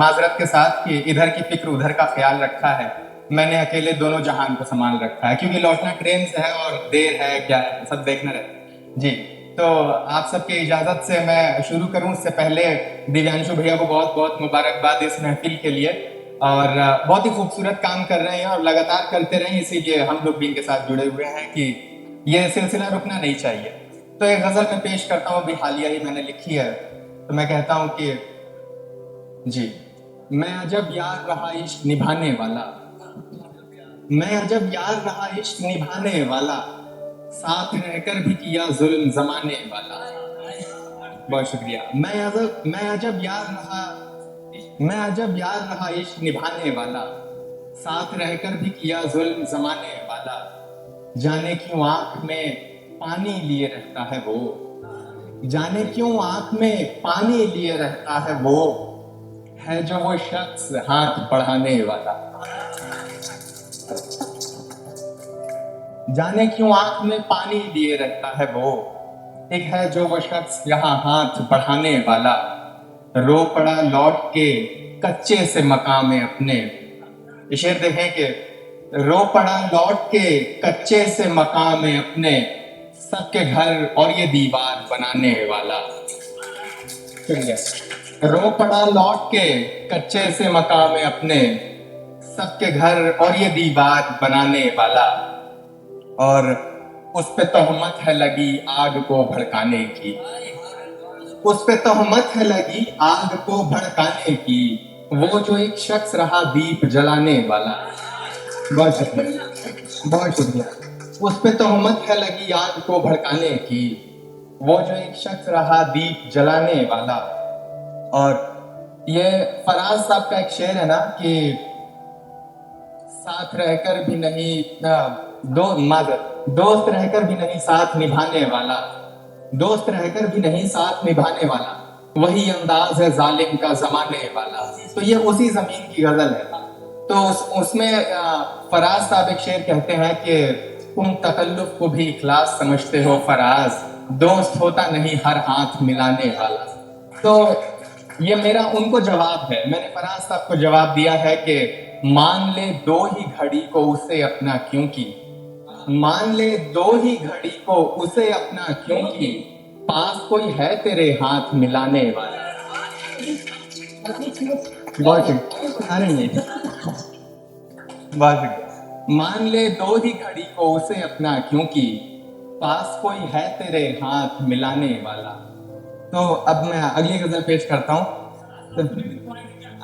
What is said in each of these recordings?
माजरत के साथ कि इधर की फिक्र उधर का ख्याल रखा है, मैंने अकेले दोनों जहान को संभाल रखा है, क्योंकि लौटना ट्रेन से है और देर है क्या है सब देखना रहता जी। तो आप सबकी इजाजत से मैं शुरू करूं, उससे पहले दिव्यांशु भैया को बहुत बहुत मुबारकबाद इस महफिल के लिए, और बहुत ही खूबसूरत काम कर रहे हैं और लगातार करते रहें, इसीलिए हम लोग भी इनके साथ जुड़े हुए हैं कि ये सिलसिला रुकना नहीं चाहिए। तो एक गजल मैं पेश करता हूँ, अभी हालिया ही मैंने लिखी है। तो मैं कहता हूँ कि जी, मैं अजब यार रहा इश्क निभाने वाला, मैं अजब यार रहा इश्क निभाने वाला, साथ रहकर भी किया जुल्म जमाने वाला। बहुत शुक्रिया। मैं अजब यार रहा इश्क निभाने वाला, साथ रहकर भी किया जुल्म जमाने वाला। जाने क्यों आंख में पानी लिए रहता है वो, जाने क्यों आंख में पानी लिए रहता है वो, है जो वो शख्स हाथ बढ़ाने वाला। जाने क्यों आंख में पानी लिए रहता है वो, एक है जो वो शख्स यहाँ हाथ बढ़ाने वाला। रो पड़ा लौट के कच्चे से मकाम अपने, ये शेर देखें कि रो पड़ा लौट के कच्चे से मकाम अपने, सबके घर और ये दीवार बनाने वाला। रो पड़ा लौट के कच्चे से मकाम अपने, सबके घर और ये दीवार बनाने वाला। और उस पे तोहमत है लगी आग को भड़काने की, उस पे तोहमत है लगी आग को भड़काने की, वो जो एक शख्स रहा दीप जलाने वाला। बहुत शुक्रिया, बहुत शुक्रिया। उस पे तोहमत है लगी आग को भड़काने की, वो जो एक शख्स रहा दीप जलाने वाला। और ये फराज साहब का एक शेर है ना कि साथ रहकर भी नहीं दोस्त रहकर भी नहीं साथ निभाने वाला, दोस्त रहकर भी नहीं साथ निभाने वाला, वही अंदाज है जालिम का जमाने वाला। तो ये उसी जमीन की गजल है। तो उसमें फराज साहब एक शेर कहते हैं कि तुम तकल्लुफ को भी इखलास समझते हो फराज, दोस्त होता नहीं हर हाथ मिलाने वाला। तो ये मेरा उनको जवाब है, मैंने फराज साहब को जवाब दिया है कि मान ले दो ही घड़ी को उसे अपना क्योंकि, मान ले दो ही घड़ी को उसे अपना क्योंकि, पास कोई है तेरे हाथ मिलाने वाला। बहुत अरे नहीं, बहुत मान ले दो ही घड़ी को उसे अपना क्योंकि, पास कोई है तेरे हाथ मिलाने वाला। तो अब मैं अगली गजल पेश करता हूँ।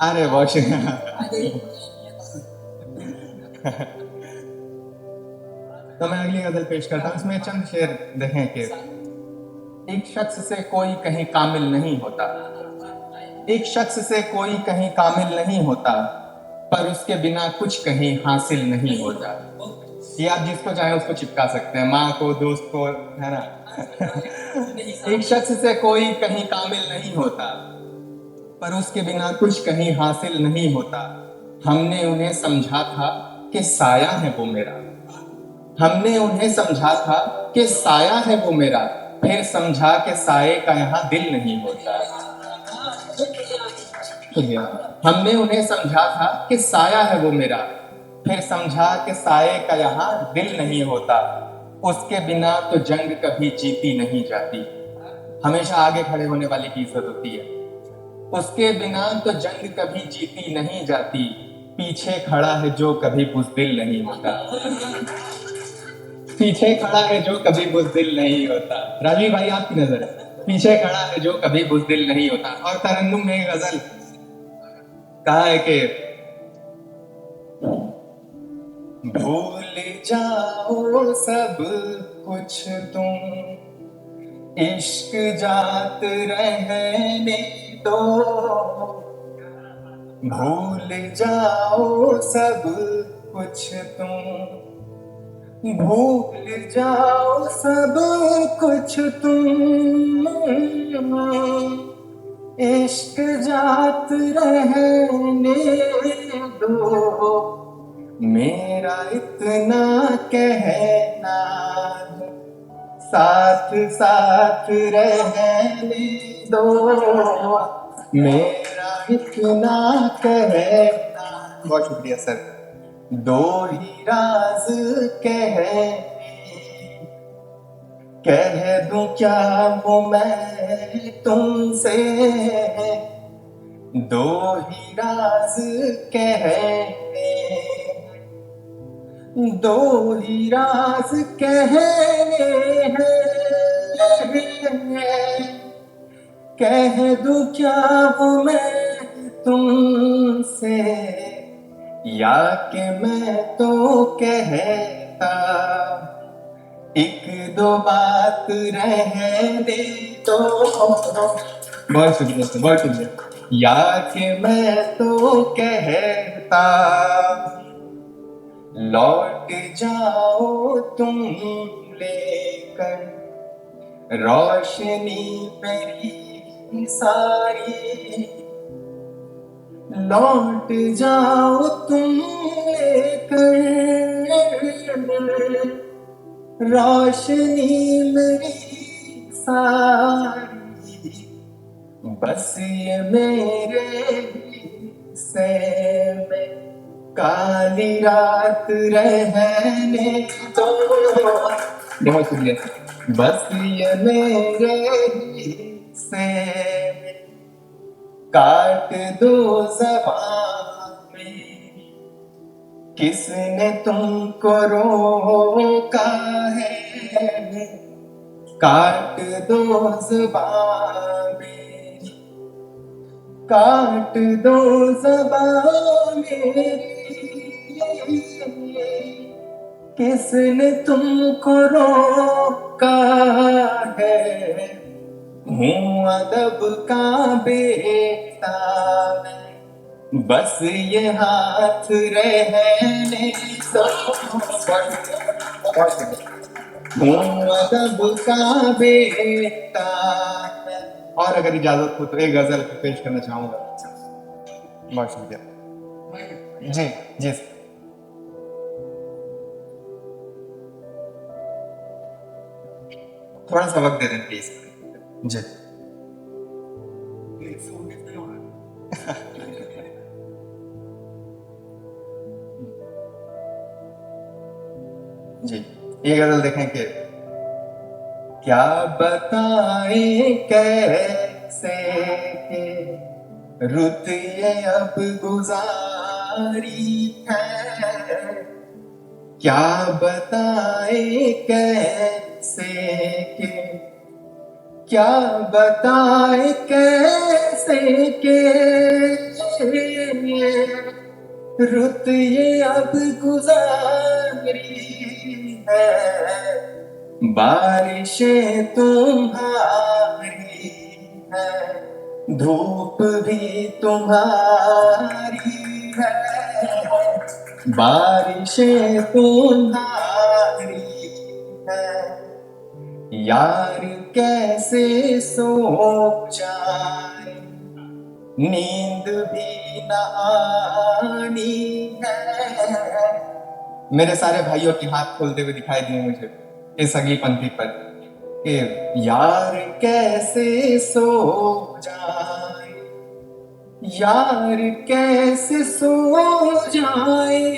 अरे बहुत तो मैं अगली गजल पेश करता हूँ, इसमें चंद शेर देखें कि एक शख्स से कोई कहीं कामिल नहीं होता, एक शख्स से कोई कहीं कामिल नहीं होता, पर उसके बिना कुछ कहीं हासिल नहीं होता। ये आप जिसको चाहे उसको चिपका सकते हैं, माँ को, दोस्त को, है ना। एक शख्स से कोई कहीं कामिल नहीं होता, पर उसके बिना कुछ कहीं हासिल नहीं होता। हमने उन्हें समझा था कि साया है वो मेरा, हमने उन्हें समझा था कि साया है वो मेरा, फिर समझा कि साये का यहाँ दिल नहीं होता। हमने उन्हें समझा था कि साया है वो मेरा, फिर समझा कि साये का यहाँ दिल नहीं होता। उसके बिना तो जंग कभी जीती नहीं जाती, हमेशा आगे खड़े होने वाले की इज्जत होती है। उसके बिना तो जंग कभी जीती नहीं जाती, पीछे खड़ा है जो कभी बुज़दिल नहीं होता। पीछे खड़ा है जो कभी बुज़दिल नहीं होता। राजीव भाई आपकी नजर है, पीछे खड़ा है जो कभी बुज़दिल नहीं होता। और तरन्नुम में गजल कहा है कि भूल जाओ सब कुछ तुम, इश्क जात रहने दो, भूल जाओ सब कुछ तुम, भूल जाओ सब कुछ तुम, इश्क जात रहने दो, मेरा इतना कहना है, साथ साथ रहने दो, मेरा इतना कहना। बहुत शुक्रिया सर। दो ही राज कह दूं क्या वो मैं तुमसे, दो ही राज कहने, दो ही राज कहने हैं, कह दूं क्या वो मैं तुमसे, या कि मैं तो कहता एक दो बात रहने दो। बहुत शुक्रिया सर, बहुत शुक्रिया। या कि मैं तो कहता लौट जाओ तुम लेकर रोशनी मेरी सारी, लौट जाओ तुम लेकर रोशनी मेरी सारी, बस ये मेरे से में काली रात रहने दो। बहुत शुक्रिया। बस ये मेरे से काट दो ज़बान में, किसने तुमको रोका है, काट दो ज़बान में, काट दो ज़बान मेरी, किसने तुमको रोका है। हूँ अदब का बेटा मैं, बस ये हाथ रहने दो। हूँ अदब का बेटा मैं। और अगर इजाजत हो तो एक गजल पेश करना चाहूंगा। बहुत शुक्रिया। जी जी सर। थोड़ा सा वक्त दे दें प्लीज। जी जी, ये गजल देखें कि क्या बताएं कैसे के रुत ये अब गुजारी है, क्या बताएं कैसे के, क्या बताएं कैसे के रुत ये अब गुजारी है, बारिशें तुम्हारी है, धूप भी तुम्हारी है, बारिशें तुम्हारी है, यार कैसे सो जाए, नींद भी न आनी है। मेरे सारे भाइयों के हाथ खोलते हुए दिखाई दिए मुझे इस अगली पंक्ति पर कि यार कैसे सो जाए, यार कैसे सो जाए,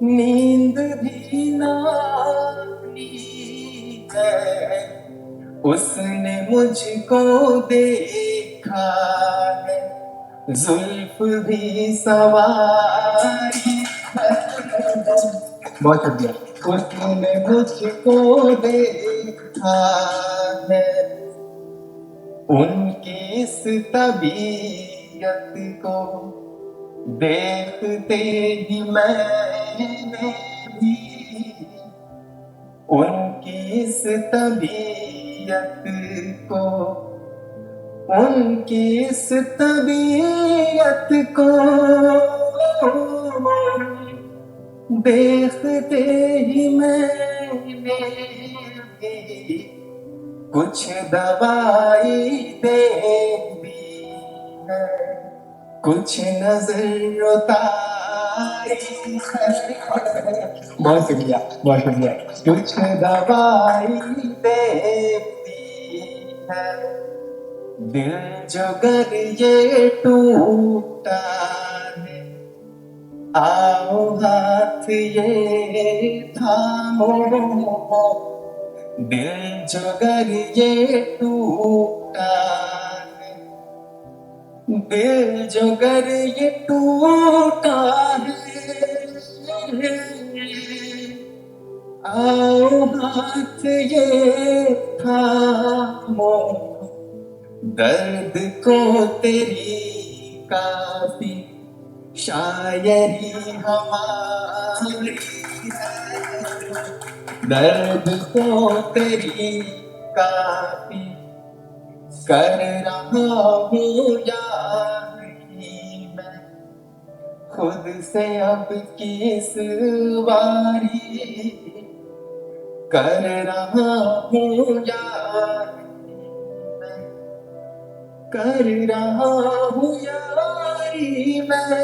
नींद भी ना आनी है, उसने मुझको देखा है, जुल्फ भी सवारी है। बहुत शुक्रिया। उसने मुझको देखा है, उनकी इस तबीयत को देखते ही मैंने भी, उनकी इस तबीयत को, उनकी इस तबीयत को देखते ही मैंने भी कुछ दवाई दे दी है, कुछ नजर उतारी है। बहुत शुक्रिया, बहुत शुक्रिया। कुछ दवाई दे दी है, दिल जो गर ये टूटा है, आओ हाथ ये थामो। दिल जो गर ये टूटा है, दिल जो गर ये टूटा है, आओ हाथ ये थामो। दर्द को तेरी काफी शायरी हमारी है, दर्द को तेरी काफी कर रहा हूँ यारी मैं, खुद से अब किस बारी कर रहा हूँ यारी मैं, कर रहा हूँ यारी मैं,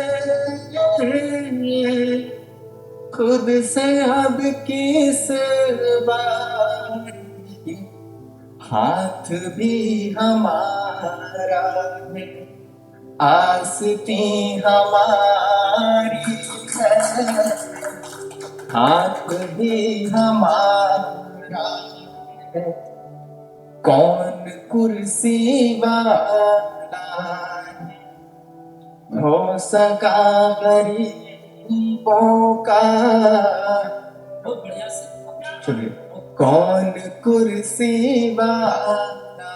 खुद से अब किस बारी। हाथ भी हमारा है, आस्ती हमारी है, हाथ भी हमारा है। कौन कुर्सी वाला हो सका गरीबों का। चलिए, कौन कुर्सी वाला,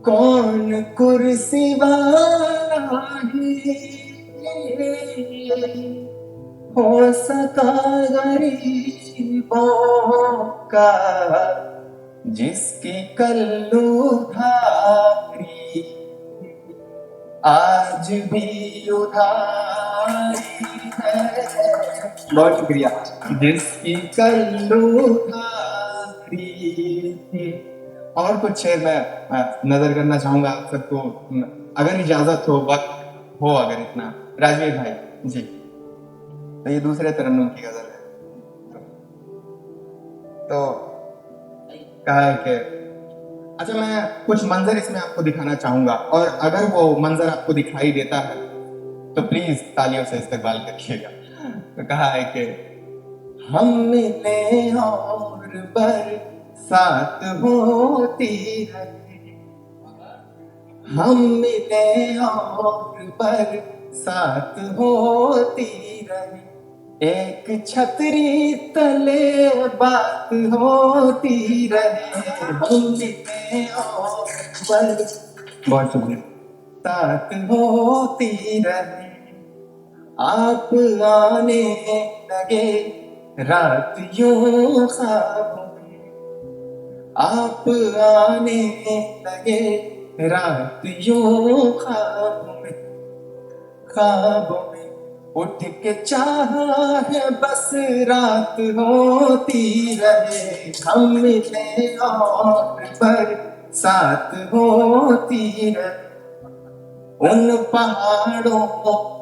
कौन कुर्सी वाला हो सका गरीबों का, जिसकी कल्लू धारी आज भी उधारी है। बहुत शुक्रिया। जिसकी कल्लू धारी। और कुछ शेर मैं नजर करना चाहूंगा आप सबको, अगर इजाजत हो, वक्त हो अगर इतना। राजवीर भाई जी, तो ये दूसरे तरन्नुम की गजल है। तो कहा है कि अच्छा, मैं कुछ मंजर इसमें आपको दिखाना चाहूंगा, और अगर वो मंजर आपको दिखाई देता है तो प्लीज तालियों से इस्तकबाल करिएगा। तो कहा है कि हम मिले और बरसात होती है, हम मिले और बरसात होती रहे, एक छतरी तले बात होती रहे। हम मिले और बहुत शुक्रिया, साथ होती रहे। आप आने लगे रात यूं ख्वाबों में, आप आने लगे रात यूं ख्वाबों में, ख्वाबों में उठ के चाहा है बस रात होती रहे। हम मिले और बरसात होती रहे, उन पहाड़ों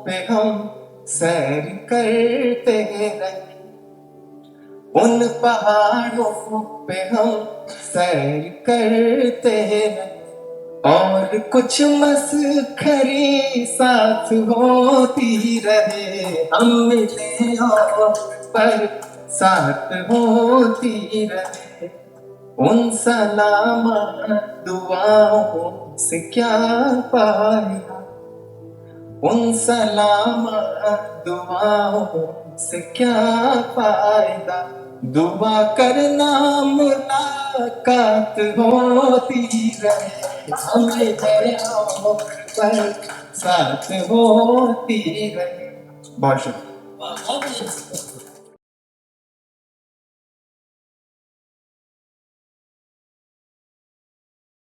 पे हम सैर करते रहे, उन पहाड़ों पे हम सैर करते रहे, और कुछ मस्खरी साथ होती रहे। हम मिले और बरसात होती रहे, उन सलामत दुआओं से क्या फायदा, उन सलामत दुआओं से क्या फायदा, दुआ करना मुलाकात होती रहे। हम मिले और बरसात होती रहे। बहुत शुक्रिया।